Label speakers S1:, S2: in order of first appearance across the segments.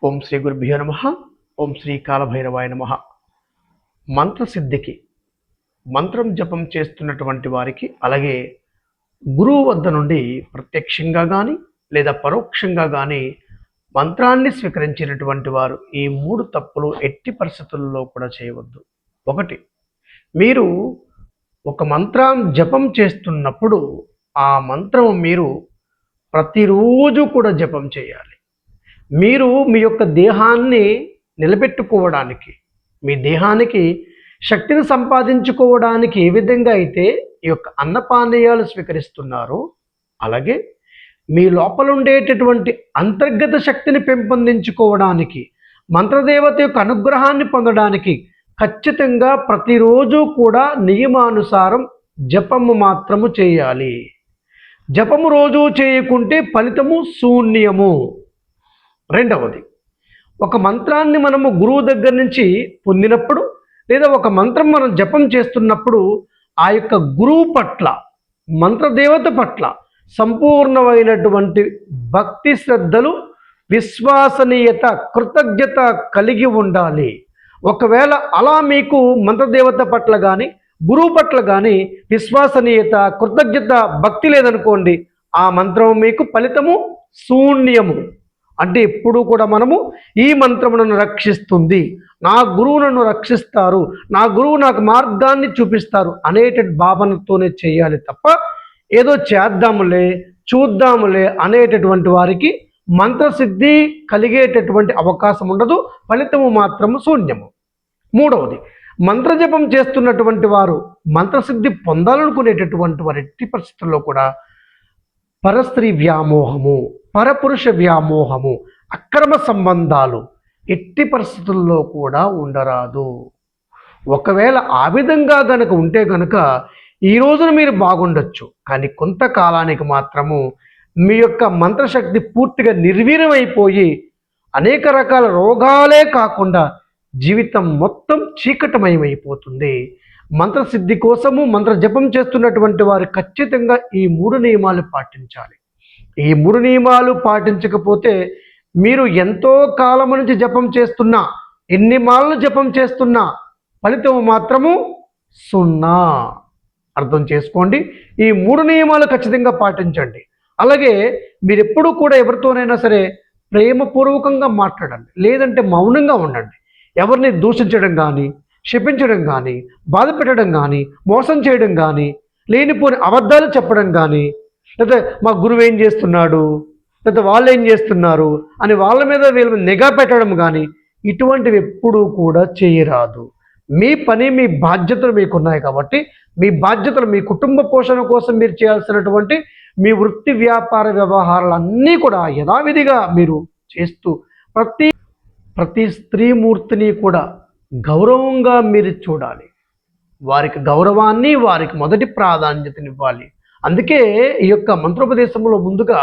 S1: ఓం శ్రీ గురుభ్యో నమః. ఓం శ్రీ కాలభైరవాయ నమః. మంత్రసిద్ధికి మంత్రం జపం చేస్తున్నటువంటి వారికి, అలాగే గురువు వద్ద నుండి ప్రత్యక్షంగా కానీ లేదా పరోక్షంగా కానీ మంత్రాన్ని స్వీకరించినటువంటి వారు ఈ 3 తప్పులు ఎట్టి పరిస్థితుల్లో కూడా చేయవద్దు. ఒకటి, మీరు ఒక మంత్రం జపం చేస్తున్నప్పుడు ఆ మంత్రం మీరు ప్రతిరోజు కూడా జపం చేయాలి. మీరు మీ యొక్క దేహాన్ని నిలబెట్టుకోవడానికి, మీ దేహానికి శక్తిని సంపాదించుకోవడానికి ఏ విధంగా అయితే ఈ యొక్క అన్నపానీయాలు స్వీకరిస్తున్నారో, అలాగే మీ లోపల ఉండేటటువంటి అంతర్గత శక్తిని పెంపొందించుకోవడానికి, మంత్రదేవత యొక్క అనుగ్రహాన్ని పొందడానికి ఖచ్చితంగా ప్రతిరోజు కూడా నియమానుసారం జపము మాత్రము చేయాలి. జపము రోజు చేయకుంటే ఫలితము శూన్యము. రెండవది, ఒక మంత్రాన్ని మనము గురువు దగ్గర నుంచి పొందినప్పుడు లేదా ఒక మంత్రం మనం జపం చేస్తున్నప్పుడు ఆ యొక్క గురువు పట్ల, మంత్రదేవత పట్ల సంపూర్ణమైనటువంటి భక్తి శ్రద్ధలు, విశ్వసనీయత, కృతజ్ఞత కలిగి ఉండాలి. ఒకవేళ అలా మీకు మంత్రదేవత పట్ల కానీ గురువు పట్ల కానీ విశ్వసనీయత, కృతజ్ఞత, భక్తి లేదనుకోండి, ఆ మంత్రం మీకు ఫలితము శూన్యము. అంటే ఎప్పుడు కూడా మనము ఈ మంత్రము నన్ను రక్షిస్తుంది, నా గురువు నన్ను రక్షిస్తారు, నా గురువు నాకు మార్గాన్ని చూపిస్తారు అనేటువంటి భావనతోనే చేయాలి తప్ప ఏదో చేద్దాములే చూద్దాములే అనేటటువంటి వారికి మంత్రసిద్ధి కలిగేటటువంటి అవకాశం ఉండదు, ఫలితము మాత్రము శూన్యము. మూడవది, మంత్రజపం చేస్తున్నటువంటి వారు మంత్రసిద్ధి పొందాలనుకునేటటువంటి వారు ఎట్టి పరిస్థితుల్లో కూడా పరస్త్రీ వ్యామోహము, పరపురుష వ్యామోహము, అక్రమ సంబంధాలు ఎట్టి పరిస్థితుల్లో కూడా ఉండరాదు. ఒకవేళ ఆ విధంగా గనక ఉంటే గనక ఈ రోజున మీరు బాగుండొచ్చు, కానీ కొంతకాలానికి మాత్రము మీ యొక్క మంత్రశక్తి పూర్తిగా నిర్వీర్యమైపోయి అనేక రకాల రోగాలే కాకుండా జీవితం మొత్తం చీకటమయమైపోతుంది. మంత్రసిద్ధి కోసము మంత్ర జపం చేస్తున్నటువంటి వారు ఖచ్చితంగా ఈ 3 నియమాలు పాటించాలి. ఈ 3 నియమాలు పాటించకపోతే మీరు ఎంతో కాలం నుంచి జపం చేస్తున్నా, ఎన్ని మాలలు జపం చేస్తున్నా ఫలితం మాత్రము 0. అర్థం చేసుకోండి. ఈ 3 నియమాలు ఖచ్చితంగా పాటించండి. అలాగే మీరు ఎప్పుడూ కూడా ఎవరితోనైనా సరే ప్రేమపూర్వకంగా మాట్లాడండి, లేదంటే మౌనంగా ఉండండి. ఎవరిని దూషించడం కానీ, శపించడం కానీ, బాధ పెట్టడం కానీ, మోసం చేయడం కానీ, లేనిపోని అబద్ధాలు చెప్పడం కానీ, లేదా మా గురువు ఏం చేస్తున్నాడు, లేదా వాళ్ళు ఏం చేస్తున్నారు అని వాళ్ళ మీద వీళ్ళ మీద నిఘా పెట్టడం కానీ ఇటువంటివి ఎప్పుడూ కూడా చేయరాదు. మీ పని, మీ బాధ్యతలు మీకున్నాయి కాబట్టి మీ బాధ్యతలు, మీ కుటుంబ పోషణ కోసం మీరు చేయాల్సినటువంటి మీ వృత్తి వ్యాపార వ్యవహారాలన్నీ కూడా యథావిధిగా మీరు చేస్తూ ప్రతి స్త్రీమూర్తిని కూడా గౌరవంగా మీరు చూడాలి. వారికి గౌరవాన్ని, వారికి మొదటి ప్రాధాన్యతనివ్వాలి. అందుకే ఈ యొక్క మంత్రోపదేశంలో ముందుగా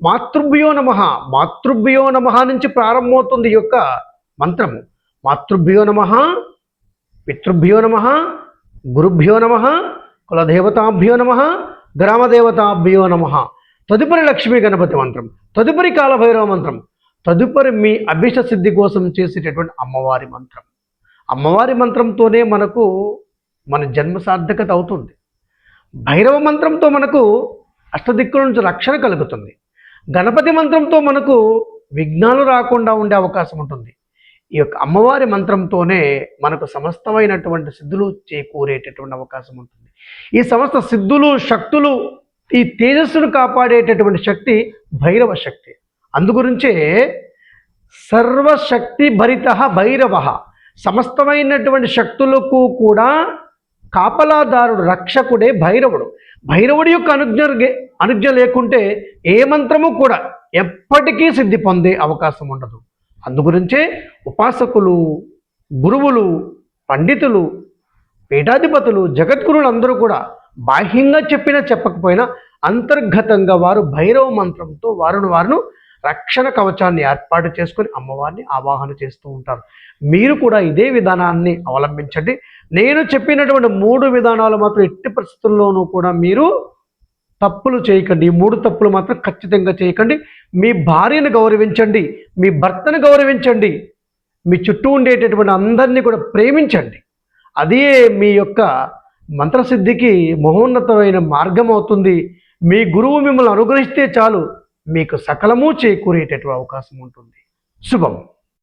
S1: మాతృభ్యో నమః, మాతృభ్యో నమః నుంచి ప్రారంభమవుతుంది ఈ యొక్క మంత్రము. మాతృభ్యో నమః, పితృభ్యో నమః, గురుభ్యో నమః, కులదేవతాభ్యో నమః, గ్రామదేవతాభ్యో నమః, తదుపరి లక్ష్మీ గణపతి మంత్రం, తదుపరి కాలభైరవ మంత్రం, తదుపరి మీ అభిష్ట సిద్ధి కోసం చేసేటటువంటి అమ్మవారి మంత్రం. అమ్మవారి మంత్రంతోనే మనకు మన జన్మ సార్థకత అవుతుంది. భైరవ మంత్రంతో మనకు అష్టదిక్కుల నుంచి రక్షణ కలుగుతుంది. గణపతి మంత్రంతో మనకు విఘ్నాలు రాకుండా ఉండే అవకాశం ఉంటుంది. ఈ యొక్క అమ్మవారి మంత్రంతోనే మనకు సమస్తమైనటువంటి సిద్ధులు చేకూరేటటువంటి అవకాశం ఉంటుంది. ఈ సమస్త సిద్ధులు, శక్తులు, ఈ తేజస్సును కాపాడేటటువంటి శక్తి భైరవ శక్తి. అందుగురించే సర్వశక్తి భరిత భైరవ, సమస్తమైనటువంటి శక్తులకు కూడా కాపలాదారుడు, రక్షకుడే భైరవుడు. భైరవుడి యొక్క అనుజ్ఞ లేకుంటే ఏ మంత్రము కూడా ఎప్పటికీ సిద్ధి పొందే అవకాశం ఉండదు. అందుగురించే ఉపాసకులు, గురువులు, పండితులు, పీఠాధిపతులు, జగద్గురులు అందరూ కూడా బాహ్యంగా చెప్పినా చెప్పకపోయినా అంతర్గతంగా వారు భైరవ మంత్రంతో వారు రక్షణ కవచాన్ని ఏర్పాటు చేసుకొని అమ్మవారిని ఆవాహన చేస్తూ ఉంటారు. మీరు కూడా ఇదే విధానాన్ని అవలంబించండి. నేను చెప్పినటువంటి 3 విధానాలు మాత్రం ఎట్టి పరిస్థితుల్లోనూ కూడా మీరు తప్పులు చేయకండి. ఈ 3 తప్పులు మాత్రం ఖచ్చితంగా చేయకండి. మీ భార్యను గౌరవించండి, మీ భర్తను గౌరవించండి, మీ చుట్టూ ఉండేటటువంటి అందరినీ కూడా ప్రేమించండి. అదే మీ యొక్క మంత్రసిద్ధికి మహోన్నతమైన మార్గం అవుతుంది. మీ గురువు మిమ్మల్ని అనుగ్రహిస్తే చాలు, మీకు సకలము చేకూరేటటువంటి అవకాశం ఉంటుంది. శుభం.